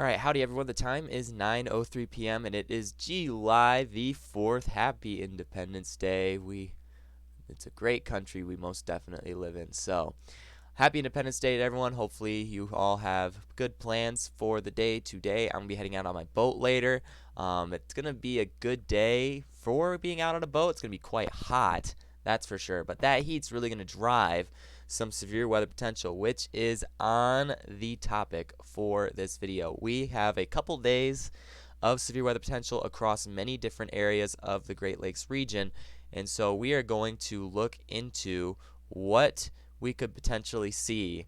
Alright, howdy everyone. The time is 9:03 p.m. and it is July the 4th. Happy Independence Day. It's a great country we most definitely live in. So, happy Independence Day to everyone. Hopefully you all have good plans for the day today. I'm going to be heading out on my boat later. It's going to be a good day for being out on a boat. It's going to be quite hot, that's for sure. But that heat's really going to drive some severe weather potential, which is on the topic for this video. We have a couple days of severe weather potential across many different areas of the Great Lakes region. And so we are going to look into what we could potentially see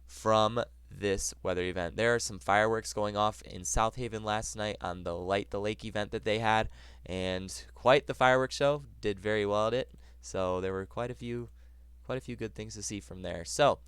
from this weather event. There are some fireworks going off in South Haven last night on the Light the Lake event that they had, and quite the fireworks show. Did very well at it. So there were quite a few good things to see from there. So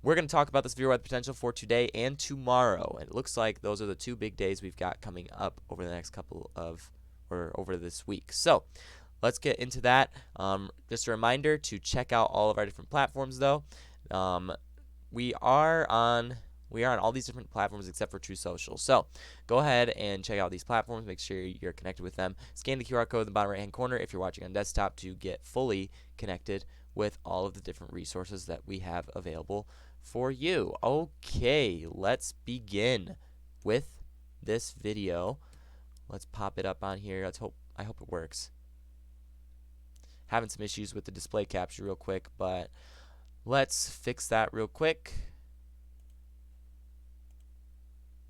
we're going to talk about the severe weather potential for today and tomorrow. And it looks like those are the two big days we've got coming up over the next couple of, or over this week. So let's get into that. Just a reminder to check out all of our different platforms, though. We are on all these different platforms except for True Social. So go ahead and check out these platforms. Make sure you're connected with them. Scan the QR code in the bottom right-hand corner if you're watching on desktop to get fully connected with all of the different resources that we have available for you. Okay, let's begin with this video. Let's pop it up on here. I hope it works. Having some issues with the display capture real quick, but let's fix that real quick.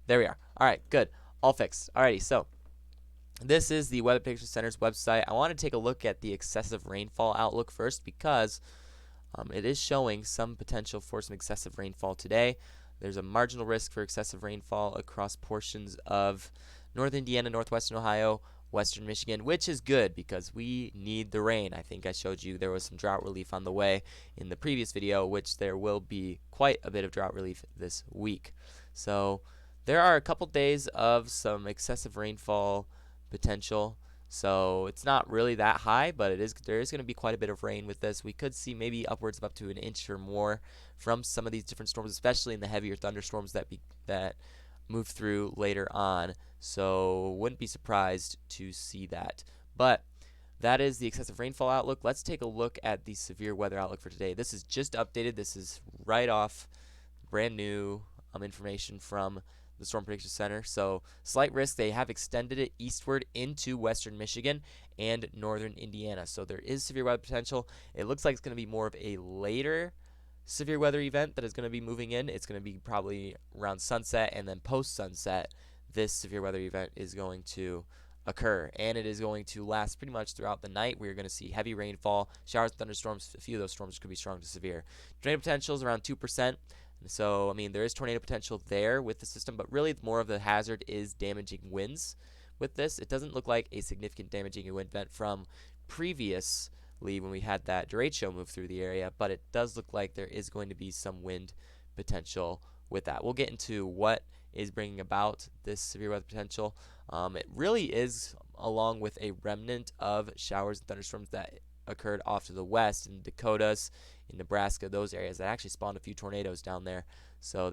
There we are. All right, good. All fixed. Alrighty, so this is the Weather Prediction Center's website. I want to take a look at the excessive rainfall outlook first because it is showing some potential for some excessive rainfall today. There's a marginal risk for excessive rainfall across portions of northern Indiana, northwestern Ohio, western Michigan, which is good because we need the rain. I think I showed you there was some drought relief on the way in the previous video, which there will be quite a bit of drought relief this week. So there are a couple days of some excessive rainfall potential. So it's not really that high, but there is going to be quite a bit of rain with this. We could see maybe upwards of up to an inch or more from some of these different storms, especially in the heavier thunderstorms that move through later on. So wouldn't be surprised to see that. But that is the excessive rainfall outlook. Let's take a look at the severe weather outlook for today. This is just updated. This is right off brand new information from the Storm Prediction Center. So slight risk, they have extended it eastward into western Michigan and northern Indiana. So there is severe weather potential. It looks like it's going to be more of a later severe weather event that is going to be moving in. It's going to be probably around sunset, and then post sunset this severe weather event is going to occur, and it is going to last pretty much throughout the night. We're going to see heavy rainfall, showers, thunderstorms. A few of those storms could be strong to severe. Tornado potential is around 2%. So, I mean, there is tornado potential there with the system, but really more of the hazard is damaging winds with this. It doesn't look like a significant damaging wind event from previously when we had that derecho move through the area, but it does look like there is going to be some wind potential with that. We'll get into what is bringing about this severe weather potential. It really is along with a remnant of showers and thunderstorms that occurred off to the west in Dakotas, in Nebraska, those areas that actually spawned a few tornadoes down there. So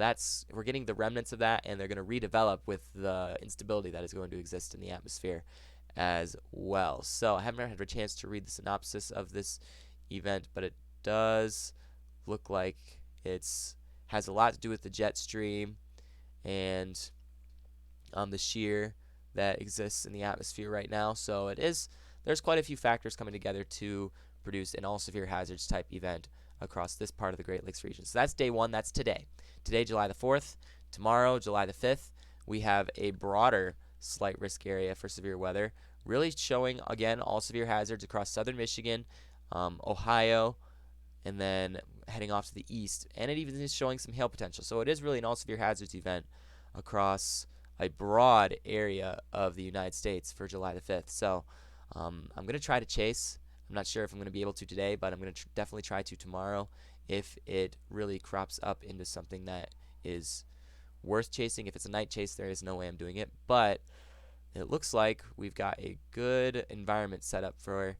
we're getting the remnants of that, and they're going to redevelop with the instability that is going to exist in the atmosphere as well. So I haven't had a chance to read the synopsis of this event, but it does look like it's has a lot to do with the jet stream and the shear that exists in the atmosphere right now. So there's quite a few factors coming together to produce an all severe hazards type event across this part of the Great Lakes region. So that's day one. That's today. Today, July the 4th. Tomorrow, July the 5th, we have a broader slight risk area for severe weather, really showing, again, all severe hazards across southern Michigan, Ohio, and then heading off to the east. And it even is showing some hail potential. So it is really an all severe hazards event across a broad area of the United States for July the 5th. So I'm going to try to chase. I'm not sure if I'm going to be able to today, but I'm going to definitely try to tomorrow if it really crops up into something that is worth chasing. If it's a night chase, there is no way I'm doing it. But it looks like we've got a good environment set up for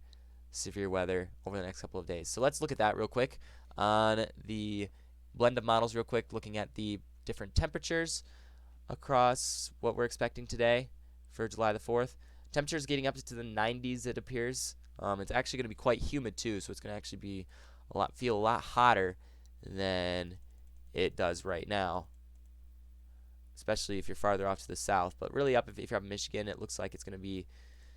severe weather over the next couple of days. So let's look at that real quick on the blend of models real quick, looking at the different temperatures. across what we're expecting today for July the 4th. Temperatures getting up to the 90s, it appears. It's actually going to be quite humid too, so it's going to actually be feel a lot hotter than it does right now, especially if you're farther off to the south. But really up if you're up in Michigan, it looks like it's going to be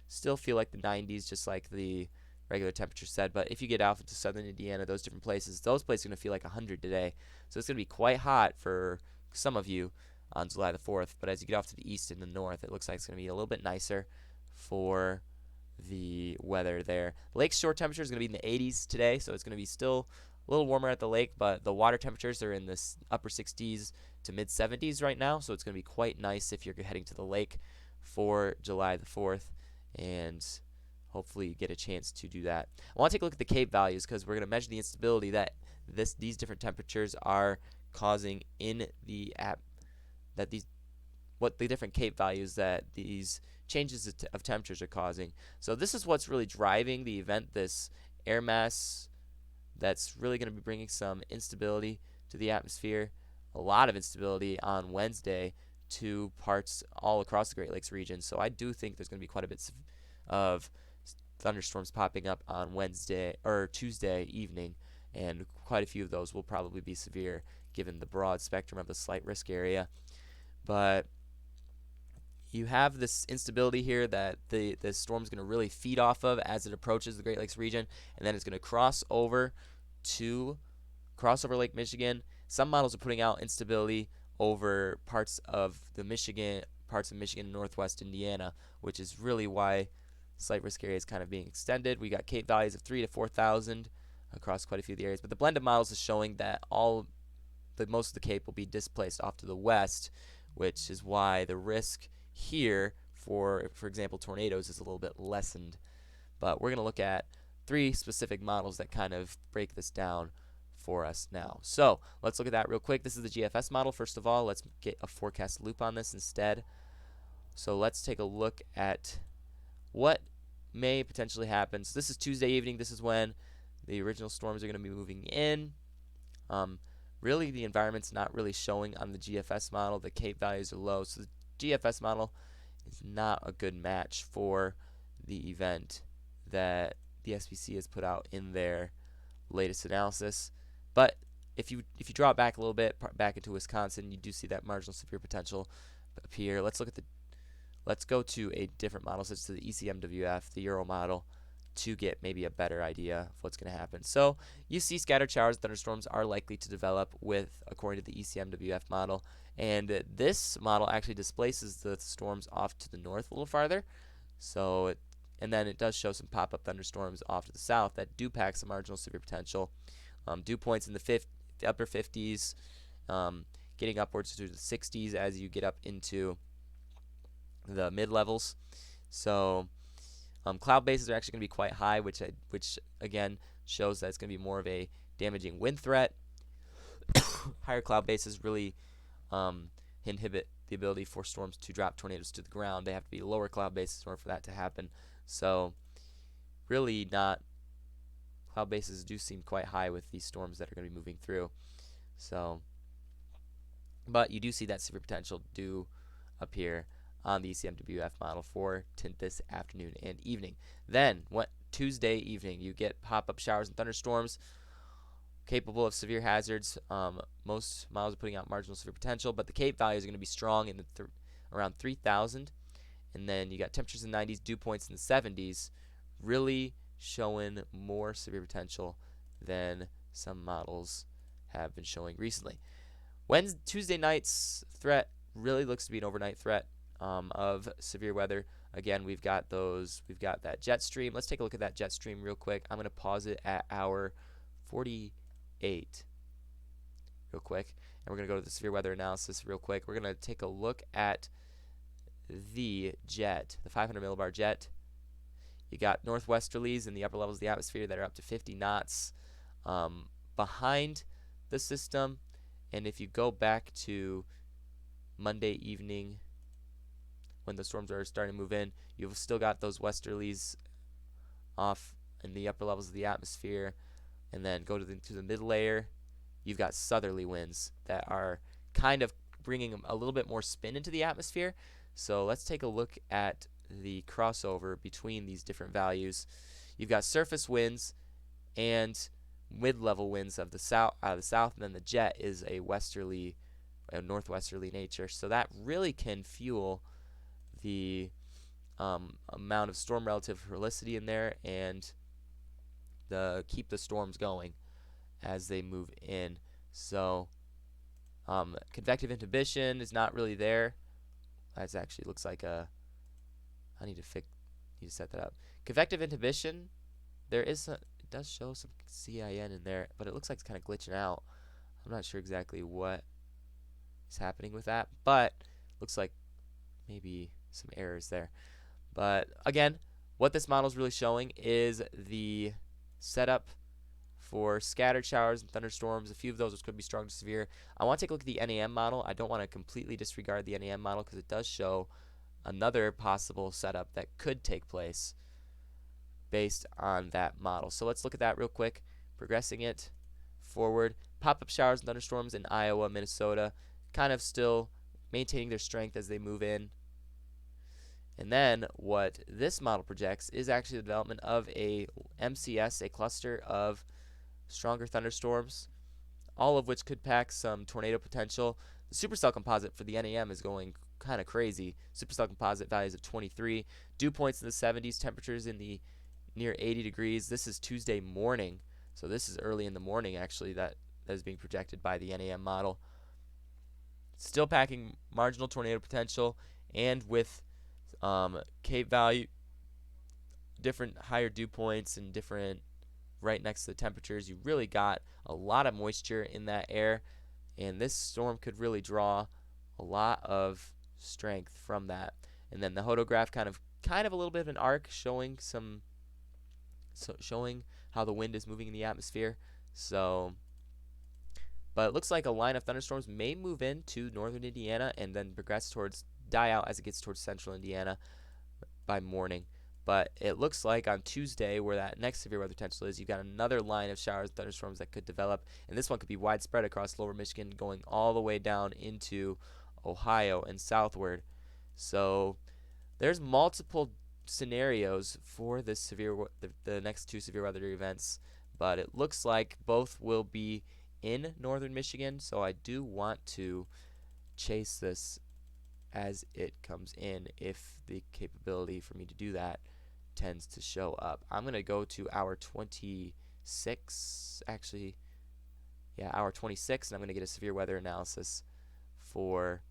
still feel like the 90s, just like the regular temperature said. But if you get out into southern Indiana, those different places, those places are going to feel like 100 today. So it's going to be quite hot for some of you on July the 4th. But as you get off to the east and the north, it looks like it's going to be a little bit nicer for the weather there. Lake shore temperature is going to be in the 80s today, so it's going to be still a little warmer at the lake, but the water temperatures are in the upper 60s to mid 70s right now, so it's going to be quite nice if you're heading to the lake for July the 4th, and hopefully you get a chance to do that. I want to take a look at the Cape values because we're going to measure the instability that these different temperatures are causing in the app, what the different Cape values that these changes of temperatures are causing. So this is what's really driving the event, this air mass that's really going to be bringing some instability to the atmosphere, a lot of instability on Wednesday to parts all across the Great Lakes region. So I do think there's going to be quite a bit of thunderstorms popping up on Wednesday or Tuesday evening, and quite a few of those will probably be severe given the broad spectrum of the slight risk area. But you have this instability here that the storm is going to really feed off of as it approaches the Great Lakes region, and then it's going to cross over Lake Michigan. Some models are putting out instability over parts of Michigan and northwest Indiana, which is really why slight risk area is kind of being extended. We got Cape values of 3,000 to 4,000 across quite a few of the areas, but the blended models is showing that most of the Cape will be displaced off to the west, which is why the risk here for example, tornadoes is a little bit lessened. But we're going to look at 3 specific models that kind of break this down for us now. So let's look at that real quick. This is the GFS model. First of all, let's get a forecast loop on this instead. So let's take a look at what may potentially happen. So this is Tuesday evening. This is when the original storms are going to be moving in. Really, the environment's not really showing on the GFS model. The Cape values are low, so the GFS model is not a good match for the event that the SPC has put out in their latest analysis. But if you draw it back a little bit, back into Wisconsin, you do see that marginal severe potential appear. Let's go to a different model, such as the ECMWF, the Euro model, to get maybe a better idea of what's going to happen. So you see scattered showers, thunderstorms are likely to develop according to the ECMWF model, and this model actually displaces the storms off to the north a little farther. And then it does show some pop-up thunderstorms off to the south that do pack some marginal severe potential. Dew points in the upper 50s, getting upwards to the 60s as you get up into the mid-levels. So cloud bases are actually going to be quite high, which again shows that it's going to be more of a damaging wind threat. Higher cloud bases really inhibit the ability for storms to drop tornadoes to the ground. They have to be lower cloud bases in order for that to happen. So really cloud bases do seem quite high with these storms that are going to be moving through. So, but you do see that severe potential do appear on the ECMWF model for this afternoon and evening. Then, Tuesday evening, you get pop-up showers and thunderstorms capable of severe hazards. Most models are putting out marginal severe potential, but the Cape values are going to be strong in around 3,000. And then you got temperatures in the 90s, dew points in the 70s, really showing more severe potential than some models have been showing recently. Tuesday night's threat really looks to be an overnight threat of severe weather. Again, we've got that jet stream. Let's take a look at that jet stream real quick. I'm going to pause it at hour 48 real quick, and we're going to go to the severe weather analysis real quick. We're going to take a look at the jet, the 500 millibar jet. You got northwesterlies in the upper levels of the atmosphere that are up to 50 knots behind the system. And if you go back to Monday evening when the storms are starting to move in, you've still got those westerlies off in the upper levels of the atmosphere. And then go to the mid layer, you've got southerly winds that are kind of bringing a little bit more spin into the atmosphere. So let's take a look at the crossover between these different values. You've got surface winds and mid-level winds of the south, and then the jet is a westerly, northwesterly nature. So that really can fuel the amount of storm relative helicity in there and keep the storms going as they move in. So convective inhibition is not really there. That actually looks like a. I need to set that up. Convective inhibition, there is it does show some CIN in there, but it looks like it's kind of glitching out. I'm not sure exactly what is happening with that, but looks like maybe some errors there. But again, what this model is really showing is the setup for scattered showers and thunderstorms, a few of those which could be strong to severe. I want to take a look at the NAM model. I don't want to completely disregard the NAM model because it does show another possible setup that could take place based on that model. So let's look at that real quick, progressing it forward. Pop-up showers and thunderstorms in Iowa, Minnesota, kind of still maintaining their strength as they move in. And then what this model projects is actually the development of a MCS, a cluster of stronger thunderstorms, all of which could pack some tornado potential. The supercell composite for the NAM is going kind of crazy. Supercell composite values of 23, dew points in the 70s, temperatures in the near 80 degrees. This is Tuesday morning, so this is early in the morning actually that is being projected by the NAM model. Still packing marginal tornado potential, and with Cape value, different higher dew points and different right next to the temperatures, you really got a lot of moisture in that air, and this storm could really draw a lot of strength from that. And then the hodograph kind of a little bit of an arc showing showing how the wind is moving in the atmosphere. So but it looks like a line of thunderstorms may move into northern Indiana and then progress towards die out as it gets towards central Indiana by morning. But it looks like on Tuesday, where that next severe weather potential is, you've got another line of showers and thunderstorms that could develop, and this one could be widespread across lower Michigan, going all the way down into Ohio and southward. So there's multiple scenarios for this the next two severe weather events, but it looks like both will be in northern Michigan, so I do want to chase this as it comes in if the capability for me to do that tends to show up. I'm going to go to hour 26, actually, yeah, hour 26, and I'm going to get a severe weather analysis for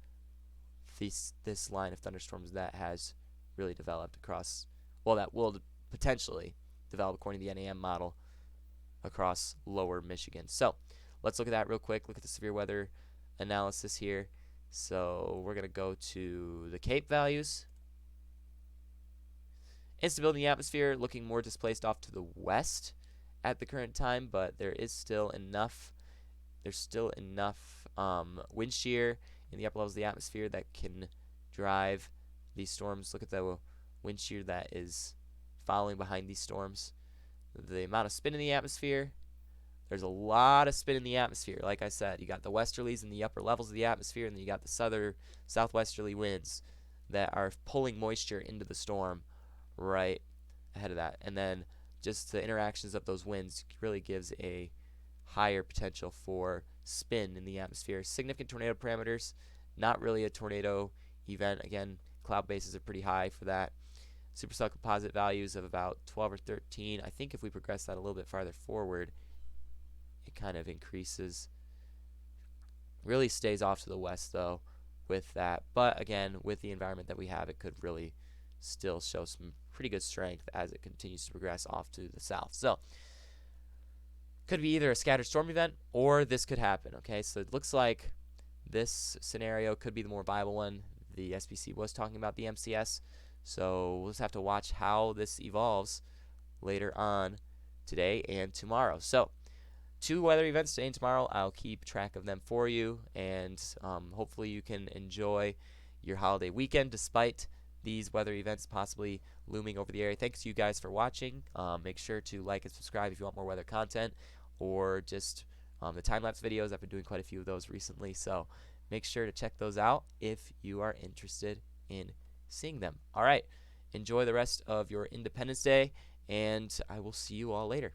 this line of thunderstorms that has really developed across, well, that will potentially develop according to the NAM model across lower Michigan. So let's look at that real quick. Look at the severe weather analysis here. So we're going to go to the Cape values. Instability in the atmosphere looking more displaced off to the west at the current time, but there is still enough. There's still enough wind shear in the upper levels of the atmosphere that can drive these storms. Look at the wind shear that is following behind these storms. The amount of spin in the atmosphere. There's a lot of spin in the atmosphere. Like I said, you got the westerlies in the upper levels of the atmosphere, and then you got the southwesterly winds that are pulling moisture into the storm right ahead of that. And then just the interactions of those winds really gives a higher potential for spin in the atmosphere. Significant tornado parameters, not really a tornado event. Again, cloud bases are pretty high for that. Supercell composite values of about 12 or 13. I think if we progress that a little bit farther forward, it kind of increases. Really stays off to the west though with that, but again, with the environment that we have, it could really still show some pretty good strength as it continues to progress off to the south. So could be either a scattered storm event or this could happen. Okay, so it looks like this scenario could be the more viable one. The SPC was talking about the MCS, so we'll just have to watch how this evolves later on today and tomorrow. So 2 weather events today and tomorrow. I'll keep track of them for you, and hopefully you can enjoy your holiday weekend despite these weather events possibly looming over the area. Thanks to you guys for watching. Make sure to like and subscribe if you want more weather content, or just the time-lapse videos. I've been doing quite a few of those recently, so make sure to check those out if you are interested in seeing them. All right, enjoy the rest of your Independence Day, and I will see you all later.